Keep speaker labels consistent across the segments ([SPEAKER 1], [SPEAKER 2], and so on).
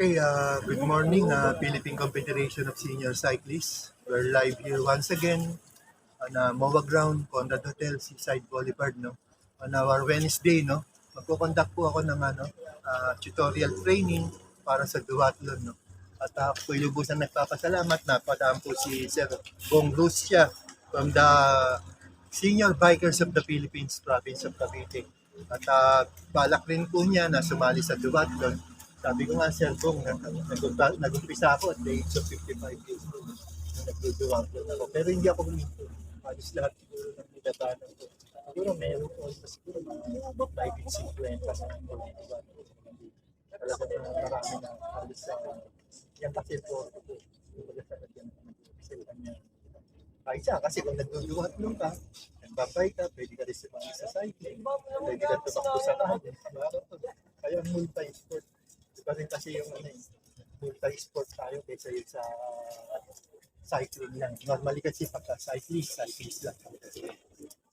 [SPEAKER 1] Okay, good morning, Philippine Confederation of Senior Cyclists. We're live here once again on MOA Ground, Conrad Hotel, Seaside Boulevard, no? On our Wednesday, no? Magko-conduct po ako ng tutorial training para sa duathlon, no? At ako lubusan nagpapasalamat na padaan po si Sir Bong Lucia from the Senior Bikers of the Philippines, Province of Cavite. At balak rin po niya na sumali sa duathlon. Sabi ko nga, Sir Bong, nag-umpisa ako at the age of 55 years old. Nagduduathlon ako. Pero hindi ako huminto. Halos lahat siguro ng nilatanan ko. Siguro meron ko siguro mga 5-50 sa duathlon. Talaga na marami na halos yan kasi po. Kumbaga sa lagyan ng pagsisilhan niya. Siya, kasi kung nagduduathlon ka, nagbabay ka, pwede ka rin sumali sa cycling, pwede ka tumakbo sa kahit. Kaya multi-sport. Iba rin kasi yung multi-sport tayo kaysa yung sa cycling lang. Normally kasi pagka cyclist lang.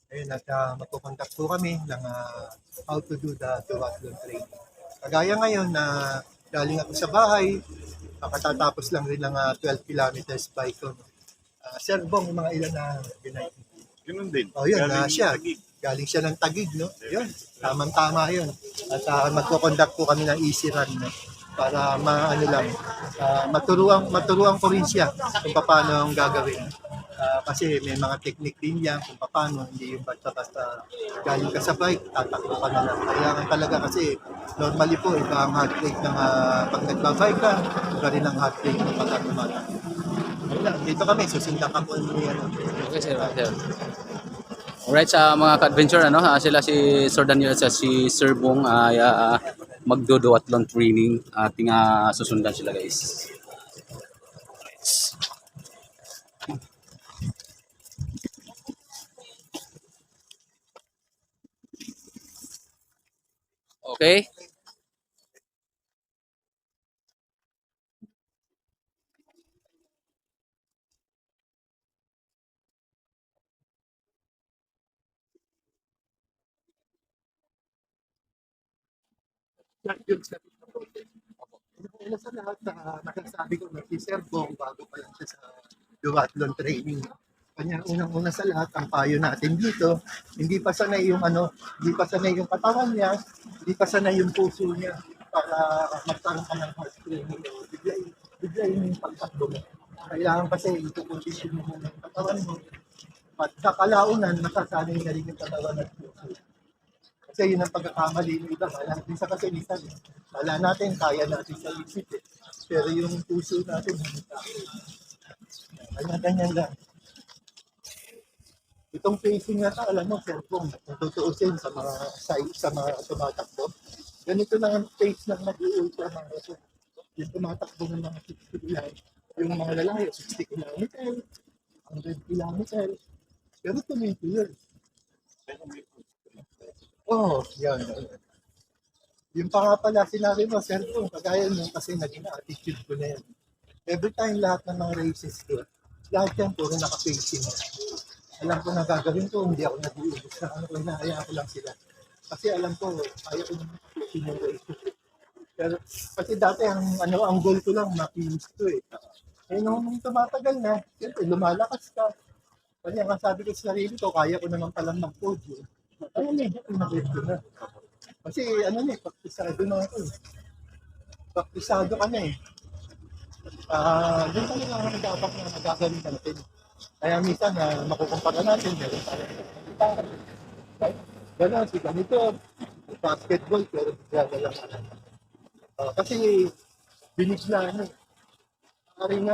[SPEAKER 1] Ayun, at magpupuntak po kami ng how to do the duathlon training. Kagaya ngayon na galing ako sa bahay, katatapos lang rin ng 12 kilometers bike ko. Sir Bong, mga ilan na binay?
[SPEAKER 2] Ganun din.
[SPEAKER 1] Oh, yun, siya. Galing siya ng Taguig, no? Yun, tamang-tama yun. At magko-conduct po kami ng easy run, no? Para maturuan ko rin siya kung paano ang gagawin. Kasi may mga technique din yan kung paano, hindi yung basta-basta galing ka sa bike, tatakbo ka na lang. Kailangan talaga kasi normally po, iba ang heart rate ng pag nagbabike ka, iba rin ang heart rate ng pag tumatakbo. Dito kami, susundan ka po yan.
[SPEAKER 3] Okay, sir. Alright, sa mga ka-adventure, sila si Sir Daniel at si Sir Bong ay magdo-duathlon training. Ating susundan sila, guys. Okay.
[SPEAKER 1] Una sa lahat, nakasabi ko na si Sir Bong bago pa lang siya sa duathlon training. Kanya unang-una sa lahat, ang payo natin dito, hindi pa sanay yung katawan niya, hindi pa sanay yung puso niya para magkaroon ka ng heart training. Bigla yung pagtakbo mo. Kailangan kasi ito-condition mo muna yung katawan mo. At sa kalaunan, masasanay na rin yung katawan at puso. Kasi yun ang pagkakamali ng iba. Minsan kasi kala natin, kaya natin sa isip eh. Pero yung puso natin, hindi kaya. Ganyan lang. Itong pacing na alam mo, cellphone, kung tutuusin sa mga tumatakbo, ganito lang ang pace ng mag-ultra marathon. Yung tumatakbo ng mga 60 km, yung mga lalaki, 60 km, 100 km, pero tuloy-tuloy. Oo, yan. Yung pa nga pala sinabi mo, cellphone, kagaya nung kasi naging attitude ko na yan. Every time lahat ng mga races ko, lahat yan puro naka-pacing. Alam ko na gagawin ko, hindi ako nag-uubos na hinahayaan ko lang sila. Kasi alam ko, kaya ko naman pacing yung races. Pero kasi dati ang goal ko lang, makinis ko eh. Eh nung tumatagal na, siyempre lumalakas ka. Kaya nga sabi ko sa sarili ko, kaya ko naman palang mag-podium. Kaya medyo pinag-rate ko na. Kasi praktisado na ako eh. Praktisado ka na eh. Doon talaga ang dapat na nagagawin natin. Kaya minsan makukumpara natin, meron tayo. Gano'n, si ganito, basketball, pero bigla na lang. Kasi binigla na. Parang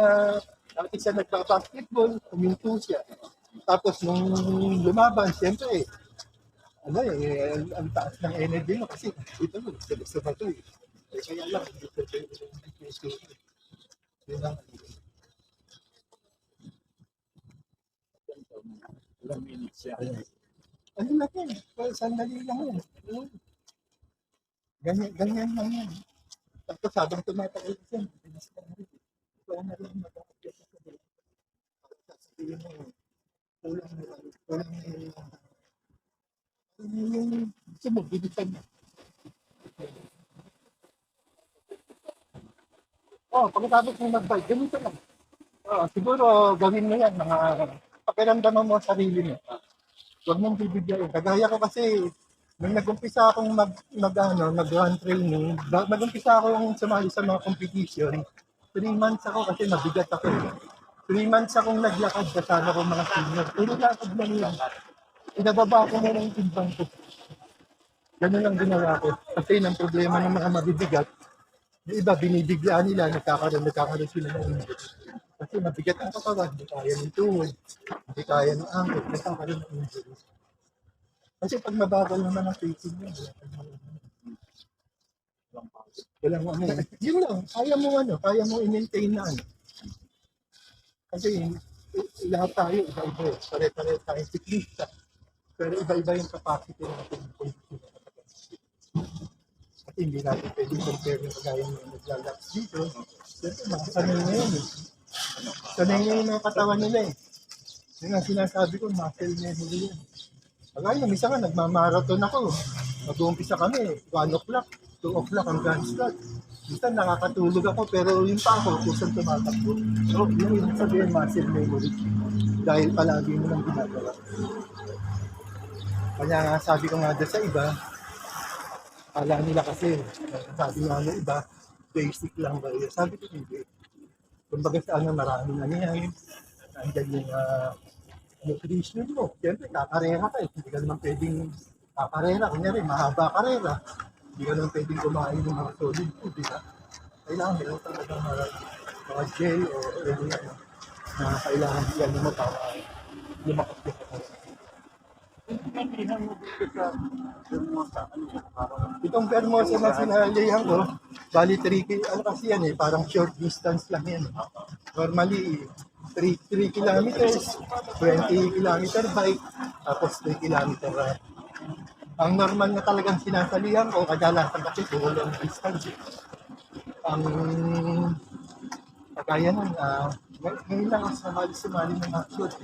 [SPEAKER 1] dati siya nagpa-basketball, huminto siya. Tapos nung lumaban, siyempre, ang taas ng energy mo kasi ito mo, gusto ba ito eh. Kaya lang, hindi ko yung yun lang.
[SPEAKER 2] Ilang minutes siya.
[SPEAKER 1] Ano lang yan, sandali lang yan. Ganyan lang yan. Tapos habang tumatagal siya, ikaw na rin mag-aakit sa dito. Sasabihin mo, kulang yung gusto mo, bilisan mo. Pagkatapos mo mag-bike, ganito lang. Siguro gawin mo yan, pakiramdaman mo ang sarili mo. Huwag mong bibigyan. Kagaya ko kasi, nung nag-umpisa akong mag-run training, nag-umpisa akong sumali sa mga competition, 3 months ako kasi mabigat ako. 3 months akong naglakad kasama ko mga senior. Pero lakad lang yun. Inababa ko muna yung timbang ko. Ganun lang ginawa ko. Kasi ng problema ng mga mabibigat, yung iba binibiglaan nila, nagkakaroon sila ng injury. Kasi mabigat ang katawan, hindi kaya ng tuhod, hindi kaya ng angkot, nagkakaroon ng injury. Kasi pag mabagal naman ang pacing mo, walang ano. Yun lang, kaya mo i-maintain na ano. Kasi lahat tayo, iba-iba. Pare-pare tayong siklista. Pero iba-iba yung capacity natin. At hindi natin pwede compare yung kagaya ng naglalaps dito. Siyempre, makasanay na yun eh. Sanay na yung mga katawan nila eh. Yung nga sinasabi ko, muscle memory yan. Kagaya, minsan nga, nagmamarathon ako. Mag-uumpisa kami, 1 o'clock, 2 o'clock ang grand start. Minsan nakakatulog ako, pero yung pa ako, kusang tumatakbo. So, yung ibig sabihin, muscle memory. Dahil palagi mo nang ginagawa. Kaya nga, sabi ko nga doon sa iba, kala nila kasi, sabi nga ng iba, basic lang ba yun? Sabi ko hindi. Kumbaga sa maraming ano yan. Nandiyan yung nutrition mo. Siyempre, kakarera ka eh. Hindi ka naman pwedeng kakarera. Kunyari, mahaba karera. Hindi ka naman pwedeng kumain ng mga solid food, di ba? Kailangan meron talaga mga gel o ano na kailangan yan mo para lumakas ka sa karera. Itong Vermosa na sinalihan ko, bali 3 ano kasi yan eh, parang short distance lang yan. Normally, 3 kilometers, 20 kilometer bike, tapos 3 kilometer ride. Ang normal na talagang sinasalihan ko, kadalasan kasi puro long distance. Ang kagaya nun, ngayon lang ako sumali ng mga short.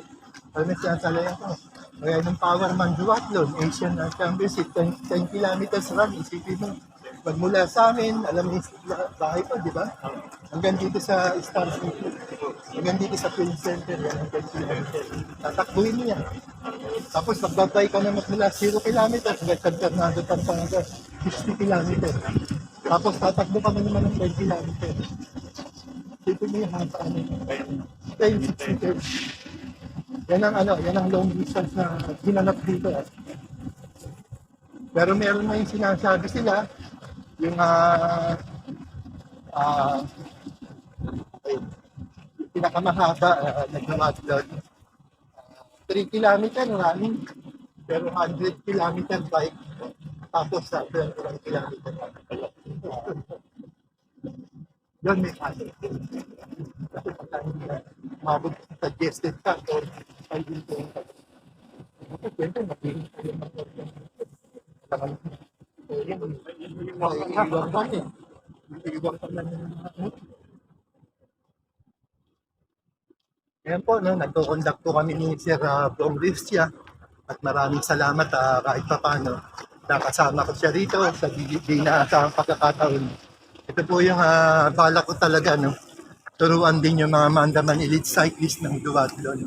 [SPEAKER 1] Pero may sinasalihan ko. Kaya ng Powerman Duathlon, Asian Championship, 10 kilometers run, isipin mo. Magmula sa amin, alam mo yung bahay ko, di ba? Hanggang dito sa Star City. Hanggang dito sa Film Center, yan ang 10 kilometers. Tatakbuhin mo yan. Tapos magbabay ka na magmula 0 kilometers, hanggang San Fernando, Pampanga, 60 kilometers. Tapos tatakbo ka naman ng 10 kilometers. Isipin mo yung hanggang 10, 60. Yan ang long distance na hinanap dito. Pero meron na yung sinasabi sila, yung pinakamahaba nag-marathon, 3 kilometer running, pero 100 kilometer bike, tapos sa 1 kilometer. Yun may kasi. Kasi pagka hindi na mabot sa suggested ka or ay dito yung ka. Kasi siyempre mapilis ka yung mag-order. Iiwag ka niya. Iiwag ka lang yung mga Ayan po, nagko-conduct po kami ni Sir Bong Rivcia at maraming salamat kahit pa paano. Nakasama ko siya rito sa di na sa pagkakataon. Ito po yung balak ko talaga, no? Turuan din yung mga Mandaman Elite Cyclist ng duathlon.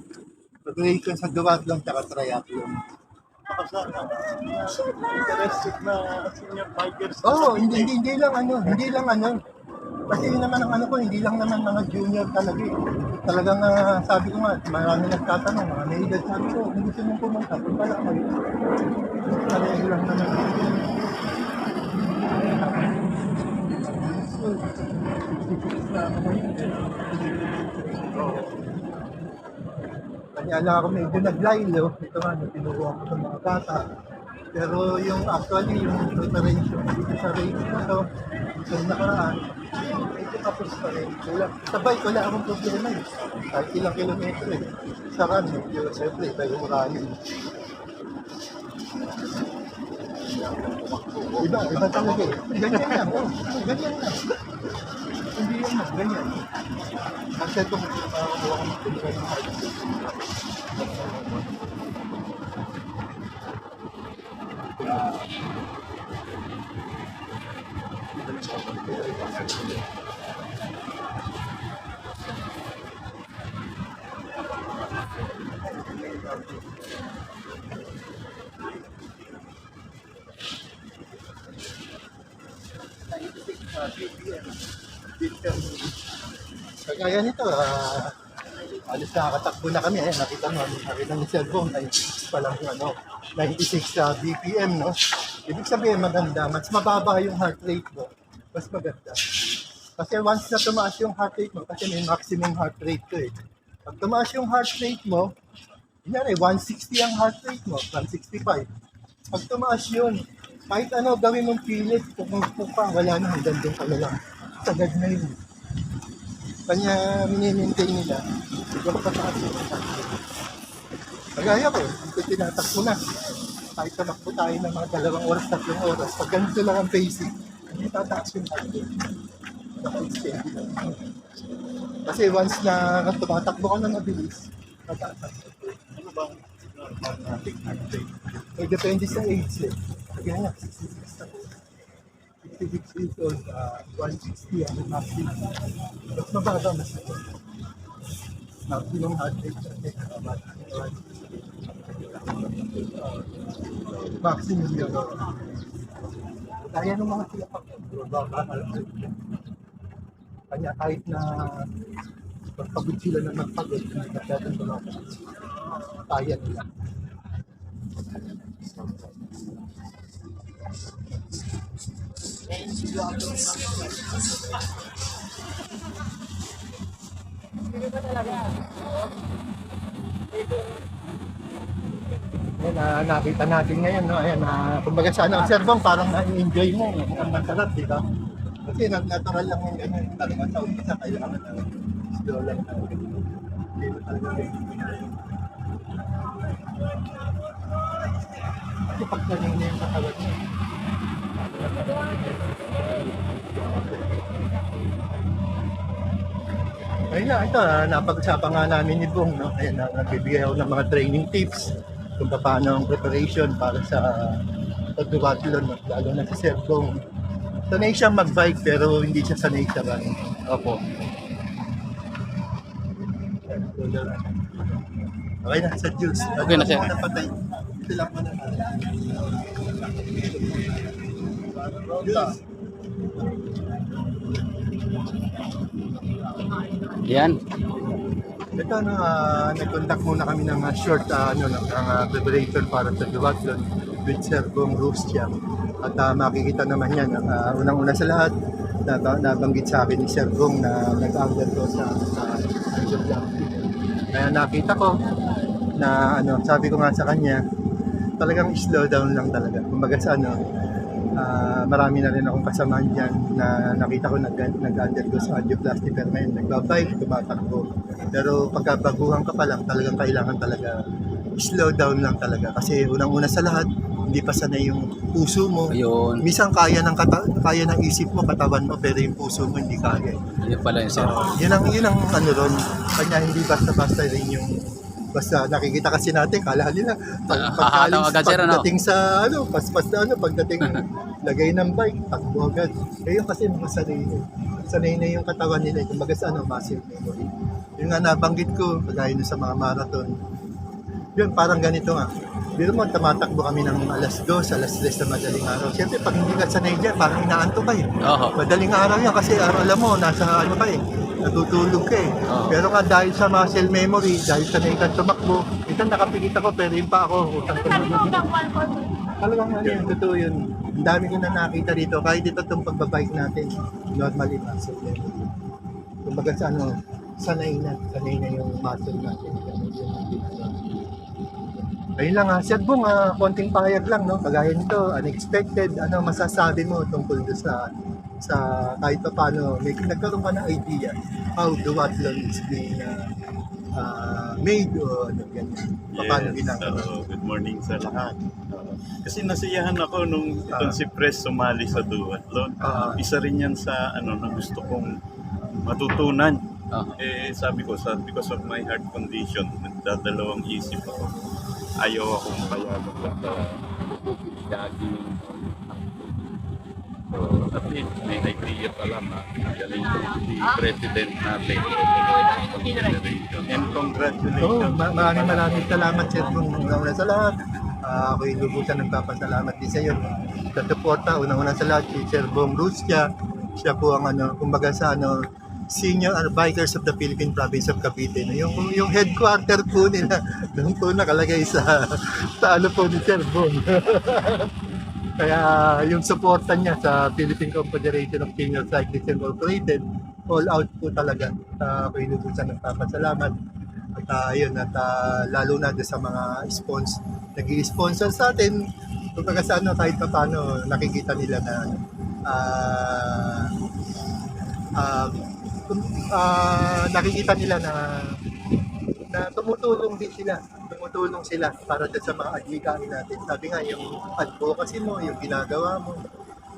[SPEAKER 1] Preparation sa duathlon at triathlon.
[SPEAKER 2] Interested na senior bikers.
[SPEAKER 1] Hindi lang ano. Kasi yun naman ang ano ko, hindi lang naman mga junior talaga eh. Talagang sabi ko nga, marami nagtatanong, mga may edad sabi ko, kung gusto mong pumunta, punta lang kayo. Talaga lang naman. Kanyala ako medyo naglaylo. Ito nga, tinuruan ko sa mga bata. Pero yung actually, yung preparation dito sa race na to, ito nakaraan, ito tapos pa rin. Sa bike, wala akong problema eh. Kahit ilang kilometro eh. Sa run, medyo siyempre, tayo running. Iba talaga eh. Ganyan lang, ganyan lang. Hindi yun na, ganyan. Kasi ito, makakuha ko magpilihan ng height. Kagaya nito, alis nakakatakbo na kami. Ayan, nakita ni cellphone, 96 pa lang yung 96 BPM, no? Ibig sabihin maganda, mas mababa yung heart rate mo, mas maganda. Kasi once na tumaas yung heart rate mo, kasi may maximum heart rate ko eh. Pag tumaas yung heart rate mo, kunyari 160 ang heart rate mo, 165. Pag tumaas yun, kahit ano gawin mong pilit, pupungpong pa, wala na, hanggang doon ka na lang. Sagad na yun. Kanya mini-maintain nila, siguro pataas yun. Kagaya ko, ito tinatakbo na. Kahit tamakbo tayo ng mga 2 oras, 3 oras, pag ganito lang ang basic, hindi tataas yung heart rate. Naka-extend lang. Kasi once na tumatakbo ka na mabilis, tataas ang heart rate.
[SPEAKER 2] Ano bang ating heart rate?
[SPEAKER 1] Eh, depende sa age eh. Kaya nga, 66 na po. 66 years old, 160 ang maximum. Mas mababa, mas mababa. Maximum heart rate natin, 160. Maximum yun. Kaya ng mga tiyapak, mababa heart rate. Kanya kahit na magpagod sila na magpagod, hindi na dapat tumataas. Kaya nila. Ayan, nakita natin ngayon, no? Ayan, kumbaga sana ang serbong parang na-enjoy mo. Ang masarap, di ba? Kasi natural lang yung ganyan. Talaga sa umpisa, kailangan na slow lang na. Hindi mo talaga kasi pag kanina yung katawan mo. Ayun na, ito, napag-usapan nga namin ni Bong, no? Ayan, nagbibigay ako ng mga training tips kung paano ang preparation para sa pagduwatlon, no? Lalo na si Sir Bong. Sanay siya mag-bike pero hindi siya sanay sa running.
[SPEAKER 3] Opo.
[SPEAKER 1] Okay na, sa Jules.
[SPEAKER 3] Okay na, sir.
[SPEAKER 1] Ito lang muna. Jules.
[SPEAKER 3] Yan.
[SPEAKER 1] Ito, nag-contact muna kami ng short preparation para sa duathlon with Sir Bong Rustia. At makikita naman yan, unang-una sa lahat, nabanggit sa akin ni Sir Bong na nag-undergo sa kaya nakita ko na sabi ko nga sa kanya, talagang slow down lang talaga. Kumbaga sa marami na rin akong kasamaan dyan na nakita ko nag-undergo sa angioplasty pero ngayon nagbabike, tumatakbo. Pero pagkabaguhan ka pa lang, talagang kailangan talaga slow down lang talaga. Kasi unang-una sa lahat, hindi pa sanay yung puso mo.
[SPEAKER 3] Ayun.
[SPEAKER 1] Minsan kaya ng isip mo, katawan mo, pero yung puso mo hindi kaya.
[SPEAKER 3] Yun pala yun, sir.
[SPEAKER 1] Yun ang ron. Kanya hindi basta-basta rin yung basta nakikita kasi natin, kala nila pagdating sa paspas na pagdating lagay ng bike, takbo agad. Ngayon kasi sanay na yung katawan nila, kumbaga sa muscle memory. Yung nga nabanggit ko, kagaya sa mga marathon, yun parang ganito nga. Biro mo, tumatakbo kami ng alas 2, alas 3 na madaling araw. Siyempre, pag hindi ka sanay dyan, parang inaanto ka eh.
[SPEAKER 3] Oo.
[SPEAKER 1] Madaling araw yan kasi alam mo, nasa ka eh. Natutulog ka eh.
[SPEAKER 3] Oo.
[SPEAKER 1] Pero nga dahil sa muscle memory, dahil sanay ka tumakbo, ito nakapikit ako, pero yung pa ako, utang tulog. Talagang yan, totoo yun. Ang dami ko na nakita dito, kahit ito itong pagbabike natin, normally muscle memory. Kumbaga sa sanay na yung muscle natin. Ayun lang Sir Bong, konting pahayag lang, no? Kagaya nito, unexpected, masasabi mo tungkol sa kahit pa paano, nagkaroon ka ng idea how duathlon is being made o ganyan. Paano ginagawa?
[SPEAKER 2] Good morning sa lahat. Kasi nasiyahan ako nung itong si Pres sumali sa duathlon. Isa rin yan sa na gusto kong matutunan. Sabi ko, because of my heart condition, nagdadalawang isip ako. Ayaw akong payagan sa jogging. So, at least may idea pa lang galing si President natin. And congratulations.
[SPEAKER 1] Maraming salamat Sir Bong. Una sa lahat, ako'y lubusan nagpapasalamat din sa iyo. Sa suporta, unang-una sa lahat, si Sir Bong Rustia. Siya po ang kumbaga sa Senior Bikers of the Philippine Province of Cavite. No? Yung headquarter po nila, doon po nakalagay sa ano po ni Sir Bong. Kaya yung suporta niya sa Philippine Confederation of Senior Cyclists Incorporated, all out po talaga. Ako inutusan ng papasalamat. At ayun, at lalo na doon sa mga nag-i-sponsor sa atin, kumbaga sa ano, kahit pa paano nakikita nila na nakikita nila na tumutulong sila para dyan sa mga adhikain natin. Sabi nga, yung advocacy mo, yung ginagawa mo,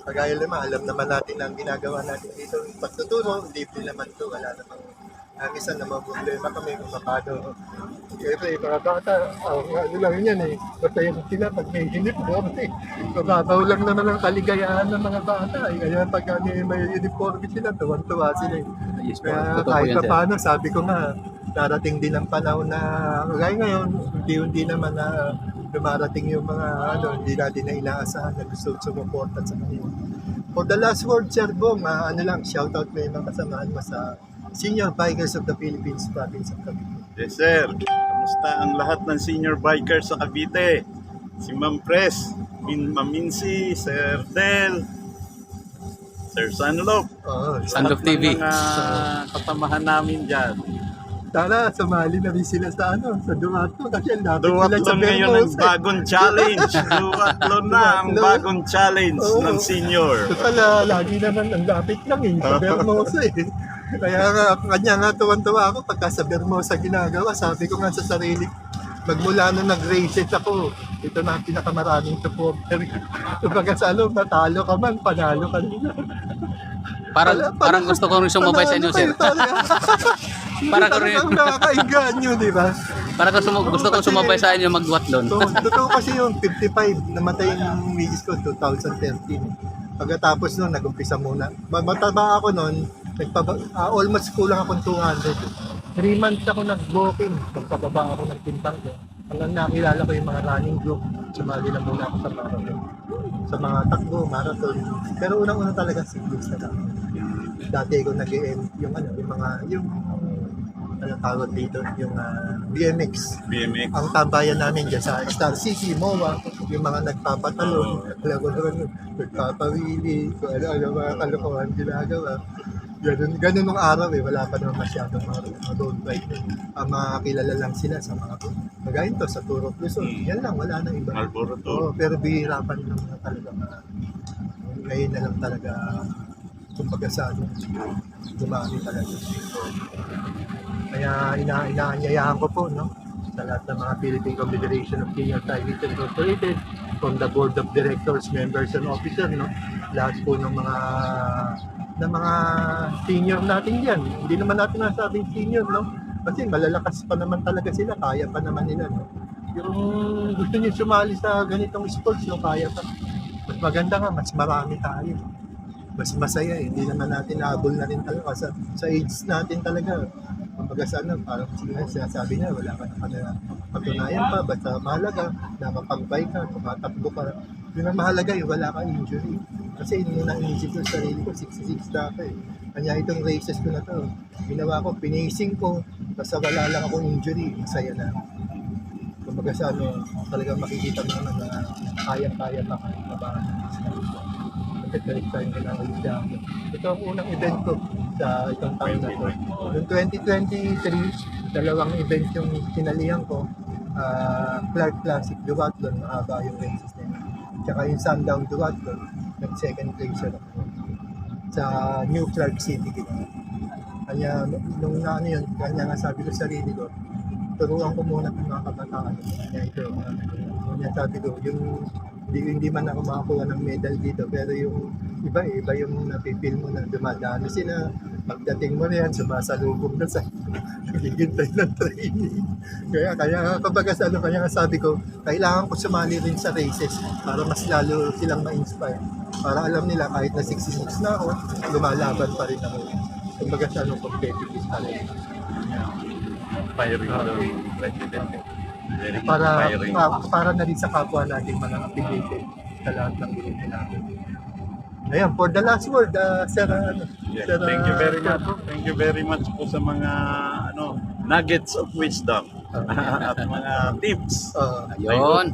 [SPEAKER 1] kagaya naman, alam naman natin ang ginagawa natin dito, yung pagtuturo, libre naman to, wala namang minsan naman problema kami kung paano. Siyempre, mga bata, ano lang yan eh, basta yan sila pag may uniform eh. Mababaw lang naman ang kaligayahan ng mga bata eh. Kaya pag may uniform sila, tuwan-tuwa sila eh.
[SPEAKER 3] Yes po.
[SPEAKER 1] Kaya
[SPEAKER 3] Totoo po
[SPEAKER 1] kahit
[SPEAKER 3] yan,
[SPEAKER 1] pa
[SPEAKER 3] sir.
[SPEAKER 1] paano, sabi ko nga, darating din ang panahon na, kaya ngayon, hindi naman na dumarating yung mga hindi natin na inaasahan na gusto sumuporta sa kanila. For the last word, Sir Bong, shoutout mo yung mga kasamaan mo sa Senior Bikers of the Philippines Province of Cavite.
[SPEAKER 2] Yes, sir. Kamusta ang lahat ng senior bikers sa Cavite? Si Ma'am Pres, Ma'am Mincy, Sir Del, Sir Sanlop.
[SPEAKER 3] Sanlop TV.
[SPEAKER 2] Mga katamahan namin dyan.
[SPEAKER 1] Tara, sumali na rin sila sa sa Duwato kasi lapit sila sa
[SPEAKER 2] Duwatlon ngayon ang
[SPEAKER 1] Vermosa.
[SPEAKER 2] bagong challenge. Duwatlon na ang bagong challenge ng senior.
[SPEAKER 1] Total, lagi naman ang lapit lang sa Vermosa eh. Kaya kanya nga tuwan-tuwa ako pagka sa Vermosa ginagawa. Sabi ko nga sa sarili, magmula nung nag-races ako, ito na ang pinakamaraming supporter. Kumbaga sa matalo ka man, panalo ka rin.
[SPEAKER 3] Parang gusto ko rin sumabay sa inyo, sir. Para ko rin.
[SPEAKER 1] Ang nakakainganyo, di ba?
[SPEAKER 3] Gusto ko sumabay sa inyo magwatlon.
[SPEAKER 1] So, totoo kasi yung 55, namatay yung misis ko 2013. Pagkatapos nun, nag-umpisa muna. Mataba ako nun, almost kulang akong 200. 3 months ako nag-walking, magpababa ako ng timbang ko. Hanggang nakilala ko yung mga running group, sumali na muna ako sa marathon. Sa mga takbo, marathon. Pero unang-una talaga cyclist na lang. Dati ko yung tawag dito, yung BMX.
[SPEAKER 2] BMX.
[SPEAKER 1] Ang tambayan namin dyan sa Star City, MOA, yung mga nagpapatalon, alam mo naman, nagpapawili, kung ano mga kalokohan ginagawa. Ganun nung araw wala pa naman masyadong mga road bike. Ang mga kilala lang sila sa mga magayon to, sa Tour of Luzon. Yan lang, wala na iba.
[SPEAKER 2] Marlboro Tour.
[SPEAKER 1] Pero bihirapan lang na talaga. Ngayon na lang talaga kumbaga sa dumami talaga. Kaya inaanyayahan ko po, sa lahat ng mga Philippine Confederation of Senior Cyclists Incorporated, from the Board of Directors, Members, and Officers, lahat po ng mga senior natin dyan. Hindi naman natin nasabing senior, kasi malalakas pa naman talaga sila, kaya pa naman nila. Yung gusto niyo sumali sa ganitong sports, kaya pa. Mas maganda nga, mas marami tayo. Mas masaya hindi naman natin nahabol na rin talaga sa age natin talaga. Kumbaga parang sinasabi niya, wala ka na patunayan pa, basta mahalaga, nakapag-bike ka, tumatakbo ka. Yun ang mahalaga, wala kang injury. Kasi yun yung naisip ko sa sarili ko, 66 na ako Kanya itong races ko na to, ginawa ko, pinacing ko, basta wala lang akong injury, masaya na. Kumbaga talagang makikita mo naman na kaya-kaya pa kahit mabahan. Ito ang unang event ko sa itong taon na ito. Noong 2023, dalawang event yung sinalihan ko. Clark Classic Duathlon, mahaba yung races na yun. Tsaka yung Sundown Duathlon, nag-second place ako sa New Clark City. Kanya, kanya nga sabi ko sa sarili ko, turuan ko muna ng mga kabataan. Kanya sabi ko, hindi man ako makakuha ng medal dito, pero yung iba yung napipil mo na dumadaan sila. Pagdating mo na yan, sumasalubog na sa higintay ng training. Kaya kumbaga kaya sabi ko, kailangan ko sumali rin sa races para mas lalo silang ma-inspire. Para alam nila kahit na 66 na ako, lumalaban pa rin ako. Kumbaga competitive pa rin.
[SPEAKER 2] Firing president.
[SPEAKER 1] Para na rin sa kapwa natin mga affiliated sa lahat ng grupo natin. Ayan, for the last word, Sir,
[SPEAKER 2] Yeah,
[SPEAKER 1] Sir,
[SPEAKER 2] thank you very much. Thank you very much po sa mga nuggets of wisdom at mga tips.
[SPEAKER 3] Ayun.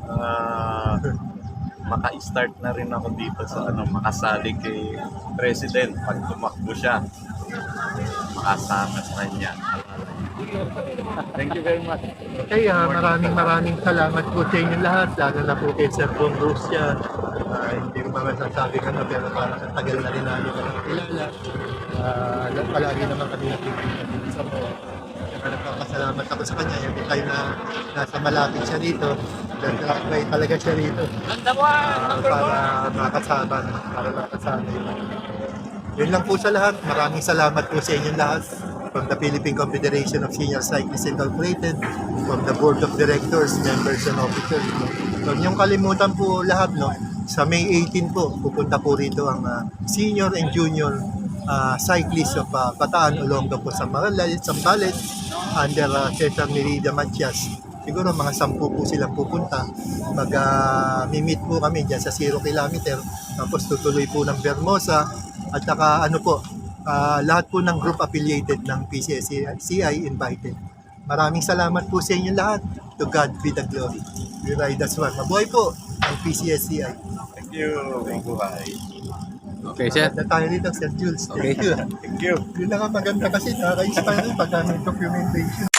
[SPEAKER 2] Maka-start na rin ako dito sa makasali kay President pag tumakbo siya. Makasama sa kanya. Thank you very much.
[SPEAKER 1] Okay, maraming salamat po sa inyo lahat, lalo na po kay Sir Bong Rusya. Hindi ko pa masasabi pero parang ang tagal na rin namin kilala. Palagi naman kami nakikita dito sa mga. Kaya nagpapasalamat ako sa kanya. Every time na nasa malapit siya dito, may talaga siya rito. Para makasama. Yun lang po sa lahat. Maraming salamat po sa inyong lahat. From the Philippine Confederation of Senior Cyclists Incorporated, from the Board of Directors, members and officers. Huwag niyong kalimutan po lahat, sa May 18 po, pupunta po rito ang senior and junior cyclists of Bataan, Olongapo, Zambales, under Cesar Merida Matias. Siguro mga 10 po silang pupunta. Mag-meet po kami dyan sa 0 kilometer. Tapos tutuloy po ng Vermosa. At saka lahat po ng group affiliated ng PCSCI invited. Maraming salamat po sa inyo lahat. To God be the glory. We ride as one. Mabuhay po ang PCSCI.
[SPEAKER 2] Thank you. Mabuhay.
[SPEAKER 3] Okay, sir.
[SPEAKER 1] Na tayo dito, Sir Jules.
[SPEAKER 3] Okay.
[SPEAKER 1] Thank you.
[SPEAKER 2] Thank you.
[SPEAKER 1] Yun lang ang maganda kasi nakaka-inspire pag may documentation.